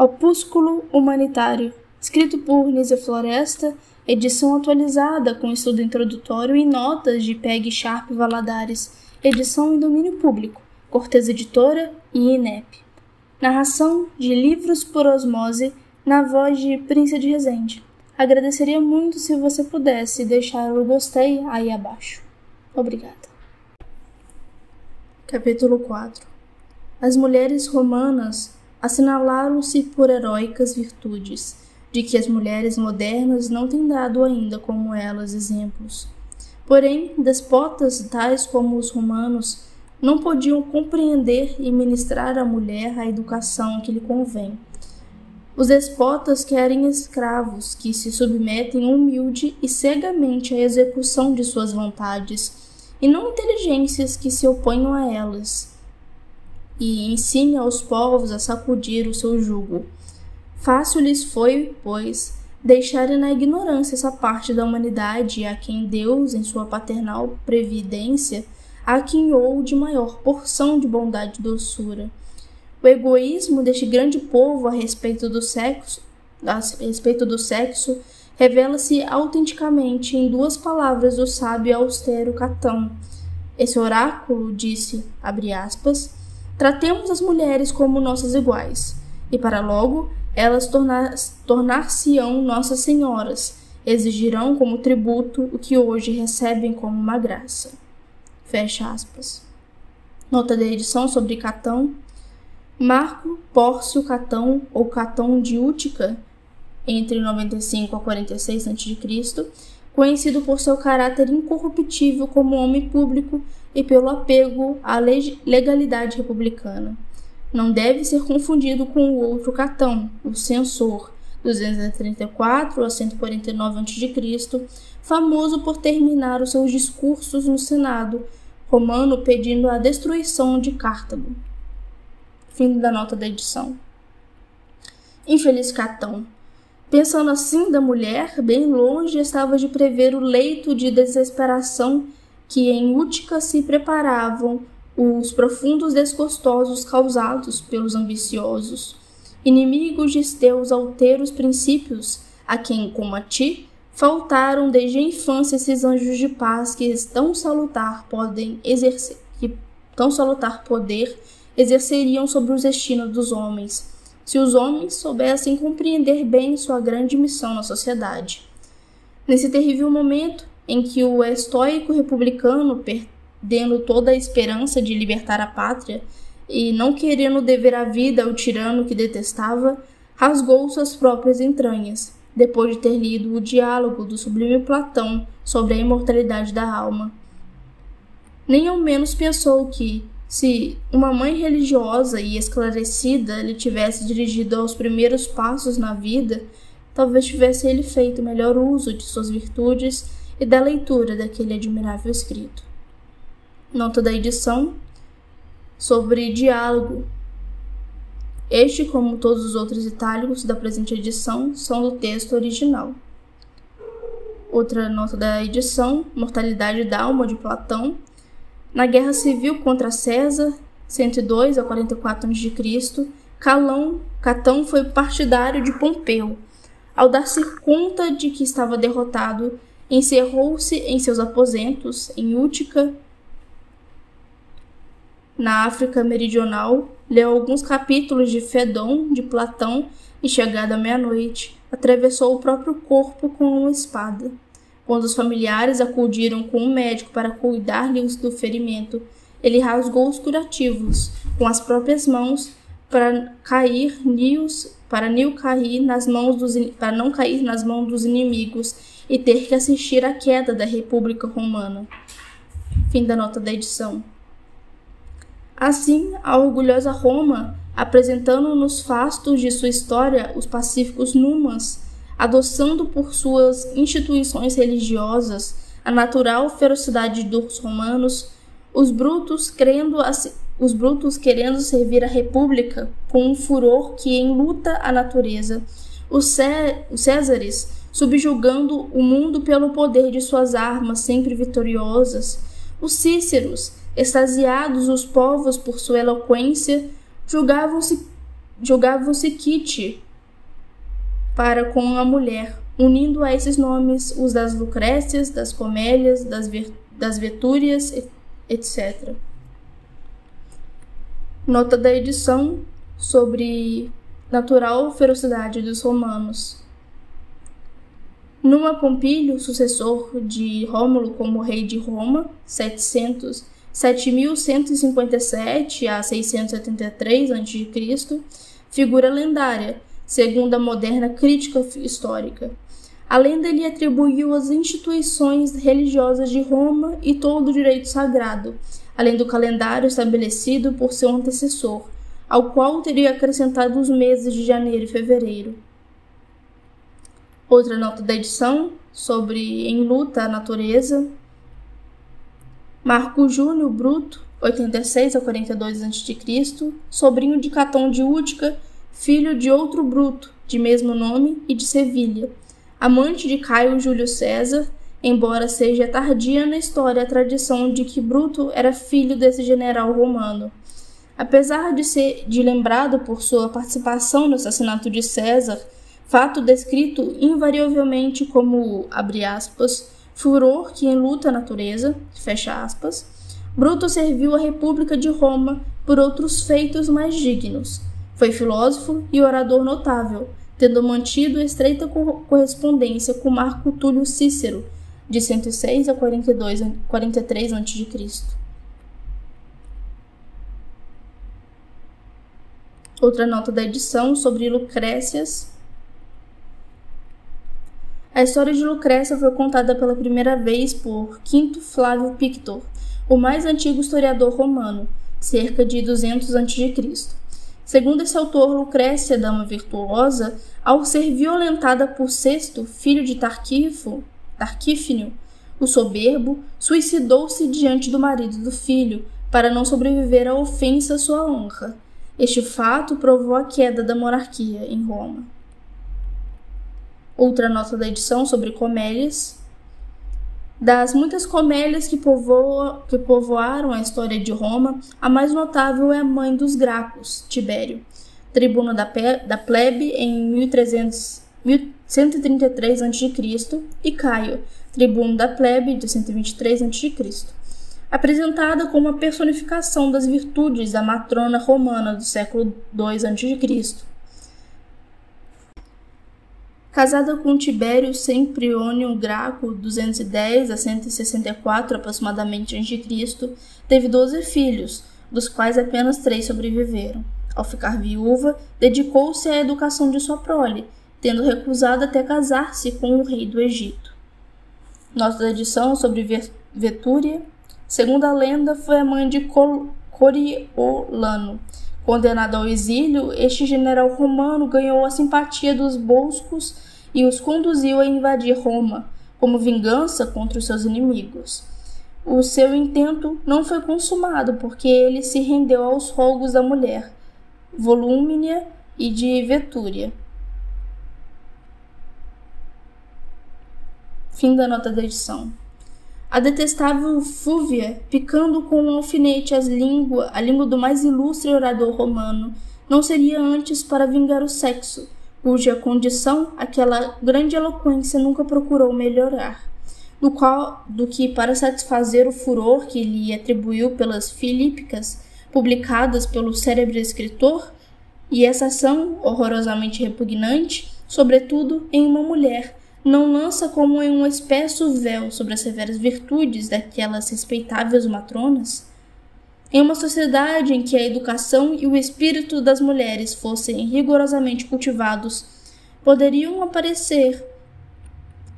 Opúsculo Humanitário, escrito por Nízia Floresta, edição atualizada com estudo introdutório e notas de Peg Sharp Valadares, edição em domínio público, Cortez Editora e INEP. Narração de Livros por Osmose, na voz de Príncia de Resende. Agradeceria muito se você pudesse deixar o gostei aí abaixo. Obrigada. Capítulo 4. As mulheres romanas assinalaram-se por heróicas virtudes, de que as mulheres modernas não têm dado ainda como elas exemplos. Porém, despotas tais como os romanos não podiam compreender e ministrar à mulher a educação que lhe convém. Os despotas querem escravos que se submetem humilde e cegamente à execução de suas vontades, e não inteligências que se oponham a elas, e ensine aos povos a sacudir o seu jugo. Fácil lhes foi, pois, deixarem na ignorância essa parte da humanidade a quem Deus, em sua paternal previdência, aquinhou de maior porção de bondade e doçura. O egoísmo deste grande povo a respeito do sexo revela-se autenticamente em duas palavras do sábio e austero Catão. Esse oráculo disse, abre aspas, tratemos as mulheres como nossas iguais, e para logo elas tornar-se-ão nossas senhoras, exigirão como tributo o que hoje recebem como uma graça. Fecha aspas. Nota da edição sobre Catão. Marco Pórcio Catão, ou Catão de Útica, entre 95 a 46 a.C., conhecido por seu caráter incorruptível como homem público e pelo apego à legalidade republicana. Não deve ser confundido com o outro Catão, o censor, 234 a 149 a.C., famoso por terminar os seus discursos no Senado romano pedindo a destruição de Cartago. Fim da nota da edição. Infeliz Catão. Pensando assim da mulher, bem longe estava de prever o leito de desesperação que em Útica se preparavam os profundos desgostosos causados pelos ambiciosos, inimigos de teus alteros princípios, a quem, como a ti, faltaram desde a infância esses anjos de paz que tão salutar poder exerceriam sobre os destinos dos homens, se os homens soubessem compreender bem sua grande missão na sociedade. Nesse terrível momento em que o estoico republicano, perdendo toda a esperança de libertar a pátria e não querendo dever a vida ao tirano que detestava, rasgou suas próprias entranhas, depois de ter lido o diálogo do sublime Platão sobre a imortalidade da alma. Nem ao menos pensou que, se uma mãe religiosa e esclarecida lhe tivesse dirigido aos primeiros passos na vida, talvez tivesse ele feito melhor uso de suas virtudes e da leitura daquele admirável escrito. Nota da edição sobre diálogo. Este, como todos os outros itálicos da presente edição, são do texto original. Outra nota da edição, Mortalidade da Alma, de Platão. Na Guerra Civil contra César, 102 a 44 a.C., Catão foi partidário de Pompeu. Ao dar-se conta de que estava derrotado, encerrou-se em seus aposentos, em Útica, na África Meridional, leu alguns capítulos de Fédon, de Platão, e, chegada à meia-noite, atravessou o próprio corpo com uma espada. Quando os familiares acudiram com um médico para cuidar-lhes do ferimento, ele rasgou os curativos com as próprias mãos para não cair nas mãos dos inimigos e ter que assistir à queda da República Romana. Fim da nota da edição. Assim, a orgulhosa Roma, apresentando nos fastos de sua história os pacíficos númans, adoçando por suas instituições religiosas a natural ferocidade dos romanos, os brutos querendo servir a república com um furor que enluta a natureza, os Césares subjugando o mundo pelo poder de suas armas sempre vitoriosas, os Cíceros, extasiados os povos por sua eloquência, julgavam-se julgavam-se quite para com a mulher, unindo a esses nomes os das Lucrécias, das Comélias, das Vetúrias, etc. Nota da edição sobre natural ferocidade dos romanos. Numa Pompílio, sucessor de Rômulo como rei de Roma, 7.157 a 673 a.C., figura lendária, segundo a moderna crítica histórica. A lenda lhe atribuiu as instituições religiosas de Roma e todo o direito sagrado, além do calendário estabelecido por seu antecessor, ao qual teria acrescentado os meses de janeiro e fevereiro. Outra nota da edição sobre Em Luta a Natureza. Marco Júnior Bruto, 86 a 42 a.C., sobrinho de Catão de Útica, filho de outro Bruto, de mesmo nome e de Sevilha, amante de Caio Júlio César, embora seja tardia na história a tradição de que Bruto era filho desse general romano. Apesar de lembrado por sua participação no assassinato de César, fato descrito invariavelmente como, abre aspas, furor que enluta a natureza, fecha aspas, Bruto serviu a República de Roma por outros feitos mais dignos. Foi filósofo e orador notável, tendo mantido estreita correspondência com Marco Túlio Cícero, de 106 a 43 a.C. Outra nota da edição sobre Lucrécias. A história de Lucrécia foi contada pela primeira vez por Quinto Flávio Pictor, o mais antigo historiador romano, cerca de 200 a.C. Segundo esse autor, Lucrécia, dama virtuosa, ao ser violentada por Sesto, filho de Tarquífnio, o soberbo, suicidou-se diante do marido do filho, para não sobreviver à ofensa à sua honra. Este fato provou a queda da monarquia em Roma. Outra nota da edição sobre comélias. Das muitas comélias que povoaram a história de Roma, a mais notável é a mãe dos Gracos, Tibério, tribuno da plebe em 1133 a.C., e Caio, tribuno da plebe de 123 a.C., apresentada como a personificação das virtudes da matrona romana do século II a.C. Casada com Tibério Semprônio Graco, 210 a 164 aproximadamente a.C., teve 12 filhos, dos quais apenas 3 sobreviveram. Ao ficar viúva, dedicou-se à educação de sua prole, tendo recusado até casar-se com o rei do Egito. Nota da edição sobre Vetúria. Segundo a lenda, foi a mãe de Coriolano. Condenado ao exílio, este general romano ganhou a simpatia dos volscos e os conduziu a invadir Roma, como vingança contra os seus inimigos. O seu intento não foi consumado, porque ele se rendeu aos rogos da mulher, Volúmnia e de Vetúria. Fim da nota da edição. A detestável Fúvia, picando com um alfinete a língua do mais ilustre orador romano, não seria antes para vingar o sexo, cuja condição aquela grande eloquência nunca procurou melhorar, do que para satisfazer o furor que lhe atribuiu pelas Filípicas, publicadas pelo célebre escritor, e essa ação horrorosamente repugnante, sobretudo em uma mulher, não lança como em um espesso véu sobre as severas virtudes daquelas respeitáveis matronas? Em uma sociedade em que a educação e o espírito das mulheres fossem rigorosamente cultivados, poderiam aparecer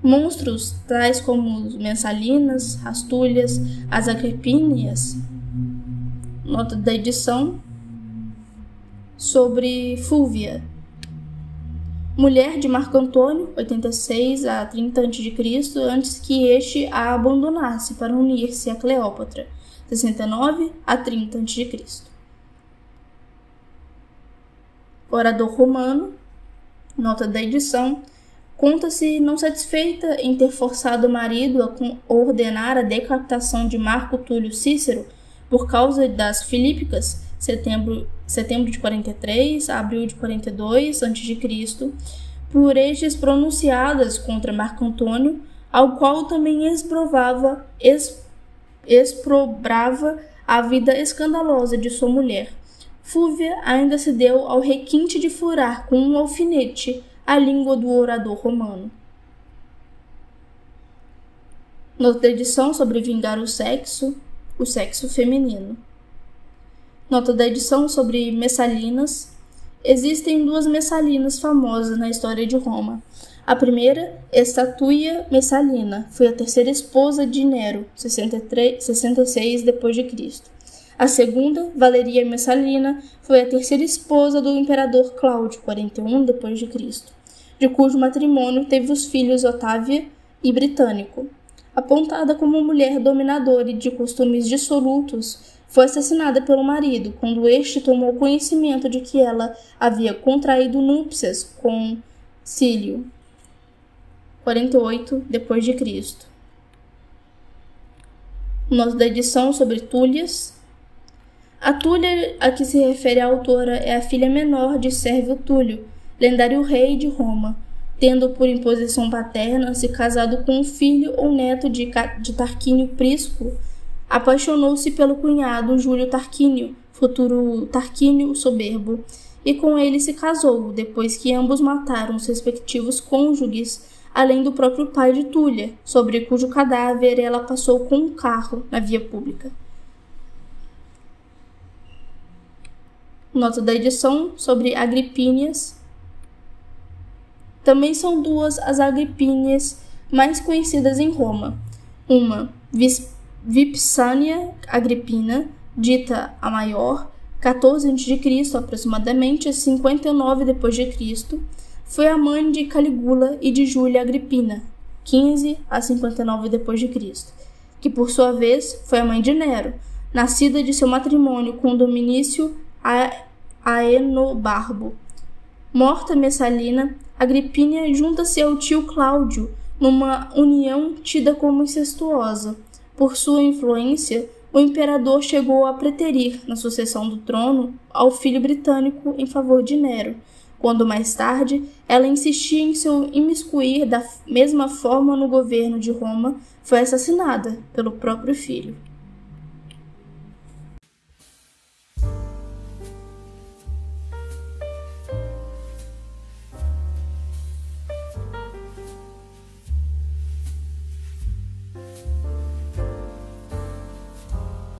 monstros tais como os Mensalinas, Rastúlias, as Agripínias. Nota da edição sobre Fúvia. Mulher de Marco Antônio, 86 a 30 a.C., antes que este a abandonasse para unir-se a Cleópatra, 69 a 30 a.C. Orador romano, nota da edição, conta-se não satisfeita em ter forçado o marido a ordenar a decapitação de Marco Túlio Cícero por causa das Filípicas, setembro setembro de 43 a abril de 42 a.C., por estes pronunciadas contra Marco Antônio, ao qual também exprobrava a vida escandalosa de sua mulher. Fúvia ainda se deu ao requinte de furar com um alfinete a língua do orador romano. Nota da edição sobre vingar o sexo feminino. Nota da edição sobre Messalinas. Existem duas Messalinas famosas na história de Roma. A primeira, Estatuia Messalina, foi a terceira esposa de Nero, 66 d.C. A segunda, Valeria Messalina, foi a terceira esposa do imperador Cláudio, 41 d.C., de cujo matrimônio teve os filhos Otávia e Britânico. Apontada como mulher dominadora e de costumes dissolutos, foi assassinada pelo marido quando este tomou conhecimento de que ela havia contraído núpcias com Cílio, 48 d.C. Nota da edição sobre Túlias. A Túlia a que se refere a autora é a filha menor de Sérvio Túlio, lendário rei de Roma, tendo por imposição paterna se casado com um filho ou neto de Tarquínio Prisco. Apaixonou-se pelo cunhado Júlio Tarquínio, futuro Tarquínio o Soberbo, e com ele se casou, depois que ambos mataram os respectivos cônjuges, além do próprio pai de Túlia, sobre cujo cadáver ela passou com um carro na via pública. Nota da edição sobre Agripínias. Também são duas as Agripínias mais conhecidas em Roma. Uma, Vipsânia Agripina, dita a maior, 14 a.C., aproximadamente 59 d.C., foi a mãe de Calígula e de Júlia Agripina, 15 a 59 d.C., que por sua vez foi a mãe de Nero, nascida de seu matrimônio com Dominício Aenobarbo. Morta Messalina, Agripina junta-se ao tio Cláudio numa união tida como incestuosa. Por sua influência, o imperador chegou a preterir, na sucessão do trono, ao filho britânico em favor de Nero, quando mais tarde ela insistia em seu imiscuir da mesma forma no governo de Roma, foi assassinada pelo próprio filho.